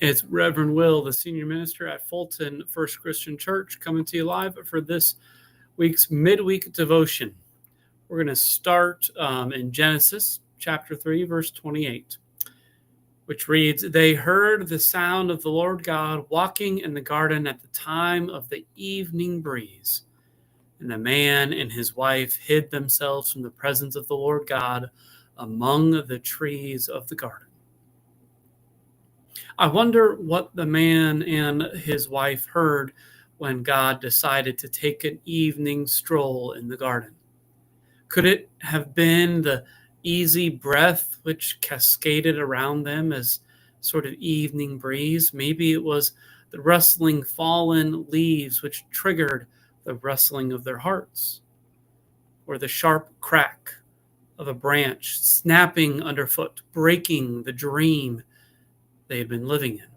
It's Reverend Will, the senior minister at Fulton First Christian Church, coming to you live for this week's Midweek Devotion. We're going to start in Genesis chapter 3, verse 28, which reads, "They heard the sound of the Lord God walking in the garden at the time of the evening breeze. And the man and his wife hid themselves from the presence of the Lord God among the trees of the garden." I wonder what the man and his wife heard when God decided to take an evening stroll in the garden. Could it have been the easy breath which cascaded around them as sort of evening breeze? Maybe it was the rustling fallen leaves which triggered the rustling of their hearts, or the sharp crack of a branch snapping underfoot, breaking the dream they had been living in.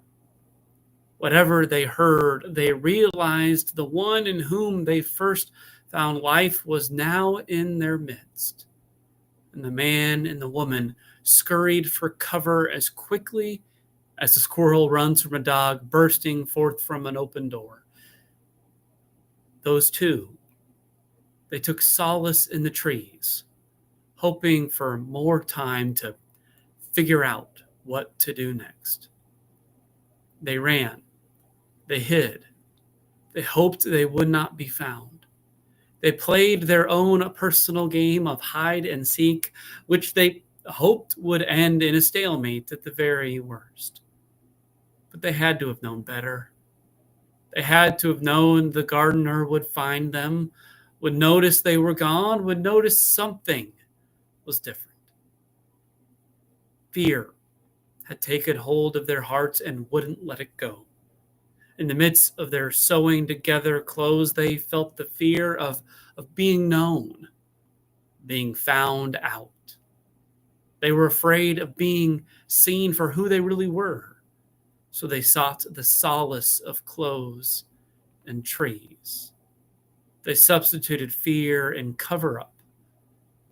Whatever they heard, they realized the one in whom they first found life was now in their midst. And the man and the woman scurried for cover as quickly as a squirrel runs from a dog bursting forth from an open door. Those two, they took solace in the trees, hoping for more time to figure out what to do next. They ran. They hid. They hoped they would not be found. They played their own personal game of hide and seek, which they hoped would end in a stalemate at the very worst. But they had to have known better. They had to have known the gardener would find them, would notice they were gone, would notice something was different. Fear had taken hold of their hearts and wouldn't let it go. In the midst of their sewing together clothes, they felt the fear of being known, being found out. They were afraid of being seen for who they really were, so they sought the solace of clothes and trees. They substituted fear and cover-up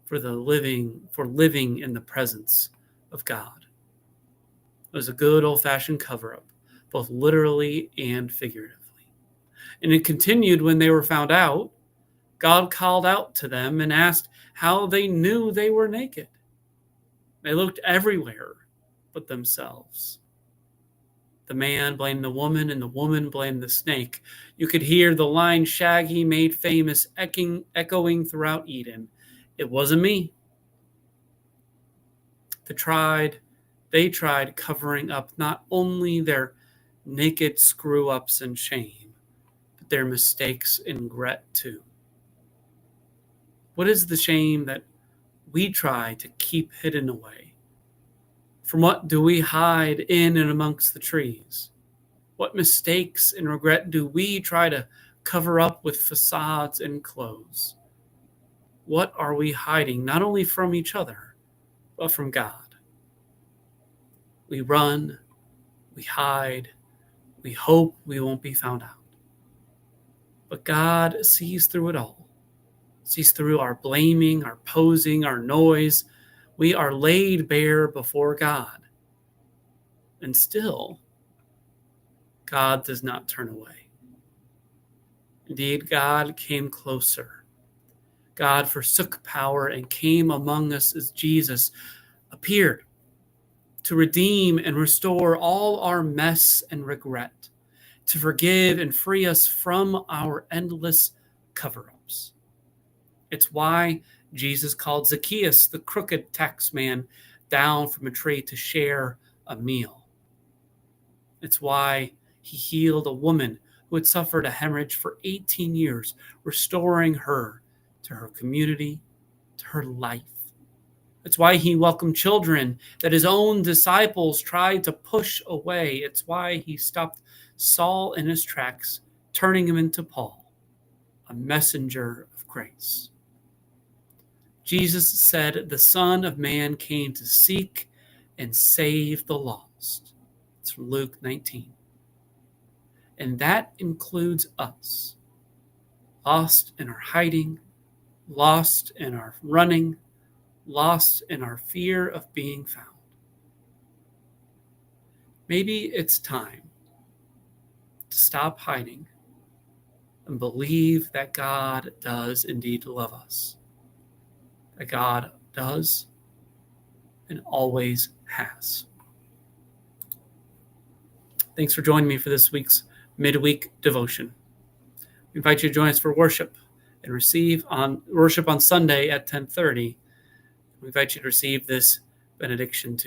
for living in the presence of God. It was a good old-fashioned cover-up, both literally and figuratively. And it continued when they were found out. God called out to them and asked how they knew they were naked. They looked everywhere but themselves. The man blamed the woman, and the woman blamed the snake. You could hear the line Shaggy made famous echoing throughout Eden. It wasn't me. They tried covering up not only their naked screw-ups and shame, but their mistakes and regret too. What is the shame that we try to keep hidden away? From what do we hide in and amongst the trees? What mistakes and regret do we try to cover up with facades and clothes? What are we hiding, not only from each other, but from God? We run, we hide, we hope we won't be found out. But God sees through it all. Sees through our blaming, our posing, our noise. We are laid bare before God. And still, God does not turn away. Indeed, God came closer. God forsook power and came among us as Jesus appeared to redeem and restore all our mess and regret, to forgive and free us from our endless cover-ups. It's why Jesus called Zacchaeus, the crooked tax man, down from a tree to share a meal. It's why he healed a woman who had suffered a hemorrhage for 18 years, restoring her to her community, to her life. It's why he welcomed children that his own disciples tried to push away. It's why he stopped Saul in his tracks, turning him into Paul, a messenger of grace. Jesus said the Son of Man came to seek and save the lost. It's from Luke 19. And that includes us, lost in our hiding, lost in our running, lost in our fear of being found. Maybe it's time to stop hiding and believe that God does indeed love us, that God does and always has. Thanks for joining me for this week's Midweek Devotion. We invite you to join us for worship and receive on worship on Sunday at 10:30. We invite you to receive this benediction too.